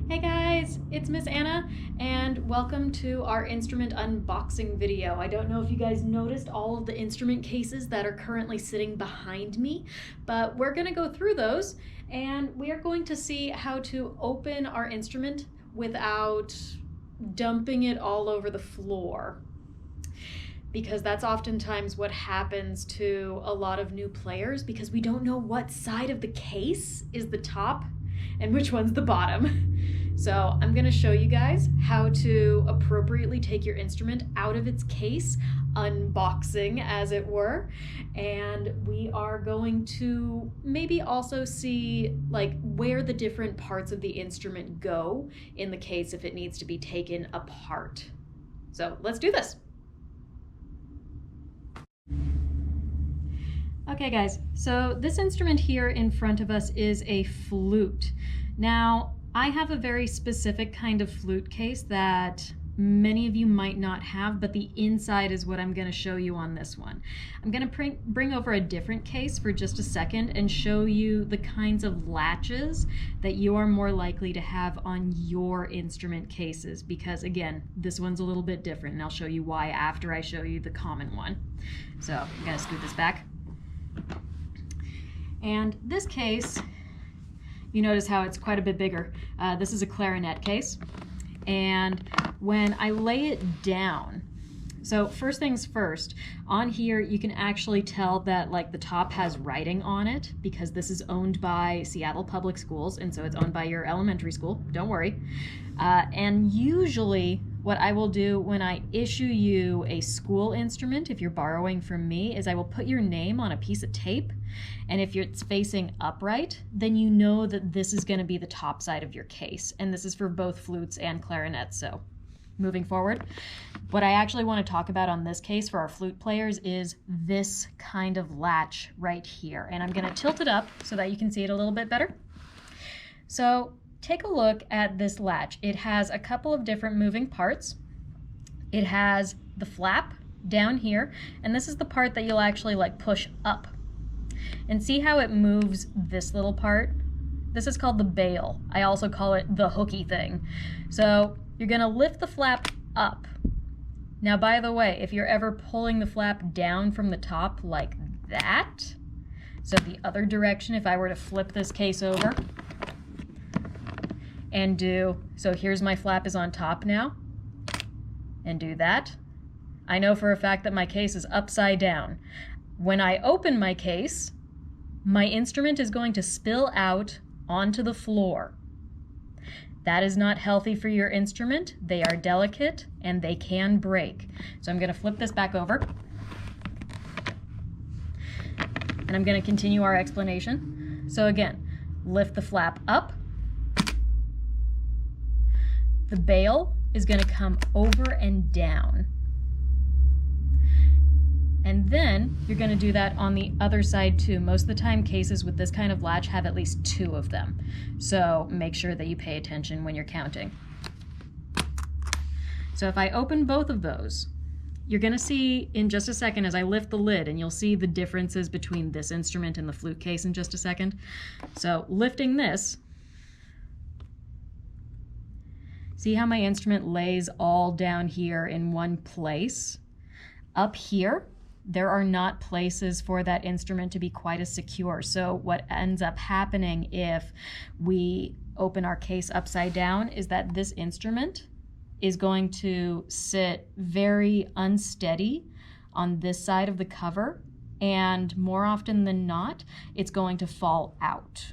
Hey guys, it's Miss Anna and welcome to our instrument unboxing video. I don't know if you guys noticed all of the instrument cases that are currently sitting behind me, but we're going to go through those and we are going to see how to open our instrument without dumping it all over the floor. Because that's oftentimes what happens to a lot of new players because we don't know what side of the case is the top and which one's the bottom. So I'm going to show you guys how to appropriately take your instrument out of its case, unboxing as it were, and we are going to maybe also see like where the different parts of the instrument go in the case if it needs to be taken apart. So let's do this. Okay guys, so this instrument here in front of us is a flute. Now, I have a very specific kind of flute case that many of you might not have, but the inside is what I'm going to show you on this one. I'm going to bring over a different case for just a second and show you the kinds of latches that you are more likely to have on your instrument cases because, again, this one's a little bit different, and I'll show you why after I show you the common one. So I'm going to scoot this back. And this case, you notice how it's quite a bit bigger. This is a clarinet case. And when I lay it down, so first things first, on here you can actually tell that like the top has writing on it because this is owned by Seattle Public Schools, and so it's owned by your elementary school, don't worry. And usually what I will do when I issue you a school instrument, if you're borrowing from me, is I will put your name on a piece of tape, and if it's facing upright, then you know that this is going to be the top side of your case, and this is for both flutes and clarinets. So moving forward, what I actually want to talk about on this case for our flute players is this kind of latch right here, and I'm going to tilt it up so that you can see it a little bit better. So take a look at this latch. It has a couple of different moving parts. It has the flap down here, and this is the part that you'll actually like push up. And see how it moves this little part? This is called the bail. I also call it the hooky thing. So you're gonna lift the flap up. Now, by the way, if you're ever pulling the flap down from the top like that, so the other direction, if I were to flip this case over, and so here's my flap is on top now, and do that, I know for a fact that my case is upside down. When I open my case, my instrument is going to spill out onto the floor. That is not healthy for your instrument. They are delicate and they can break. So I'm going to flip this back over, and I'm going to continue our explanation. So again, lift the flap up. The bail is going to come over and down. And then you're going to do that on the other side too. Most of the time cases with this kind of latch have at least two of them. So make sure that you pay attention when you're counting. So if I open both of those, you're going to see in just a second as I lift the lid, and you'll see the differences between this instrument and the flute case in just a second. So lifting this, see how my instrument lays all down here in one place? Up here, there are not places for that instrument to be quite as secure. So what ends up happening if we open our case upside down is that this instrument is going to sit very unsteady on this side of the cover, and more often than not, it's going to fall out.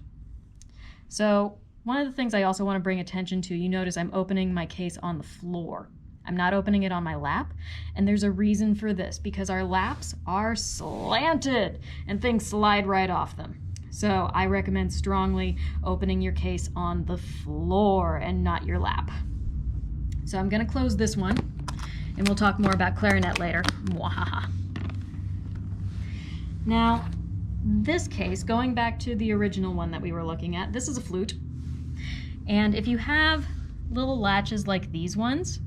So one of the things I also want to bring attention to, you notice I'm opening my case on the floor. I'm not opening it on my lap, and there's a reason for this, because our laps are slanted and things slide right off them. So I recommend strongly opening your case on the floor and not your lap. So I'm going to close this one, and we'll talk more about clarinet later. Mwahaha. Now, this case, going back to the original one that we were looking at, this is a flute. And if you have little latches like these ones,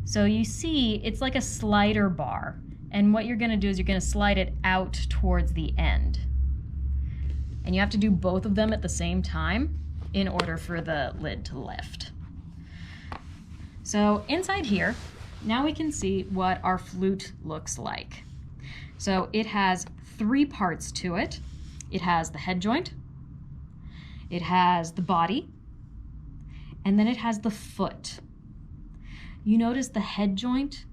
so you see it's like a slider bar, and what you're going to do is you're going to slide it out towards the end. And you have to do both of them at the same time in order for the lid to lift. So inside here, now we can see what our flute looks like. So it has 3 parts to it. It has the head joint, it has the body, and then it has the foot. You notice the head joint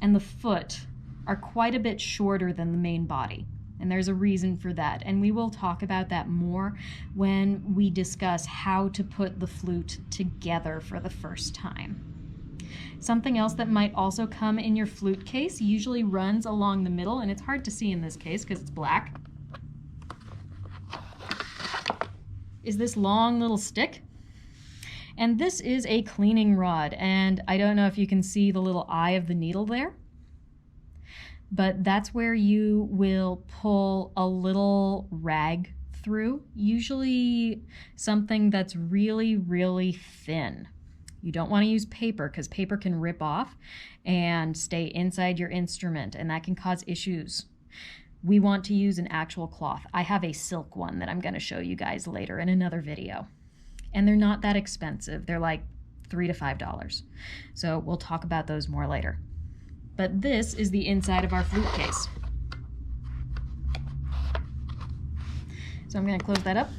and the foot are quite a bit shorter than the main body. And there's a reason for that. And we will talk about that more when we discuss how to put the flute together for the first time. Something else that might also come in your flute case usually runs along the middle, and it's hard to see in this case because it's black, is this long little stick. And this is a cleaning rod, and I don't know if you can see the little eye of the needle there, but that's where you will pull a little rag through, usually something that's really, really thin. You don't want to use paper because paper can rip off and stay inside your instrument, and that can cause issues. We want to use an actual cloth. I have a silk one that I'm going to show you guys later in another video. And they're not that expensive. They're like $3 to $5. So we'll talk about those more later. But this is the inside of our flute case. So I'm going to close that up.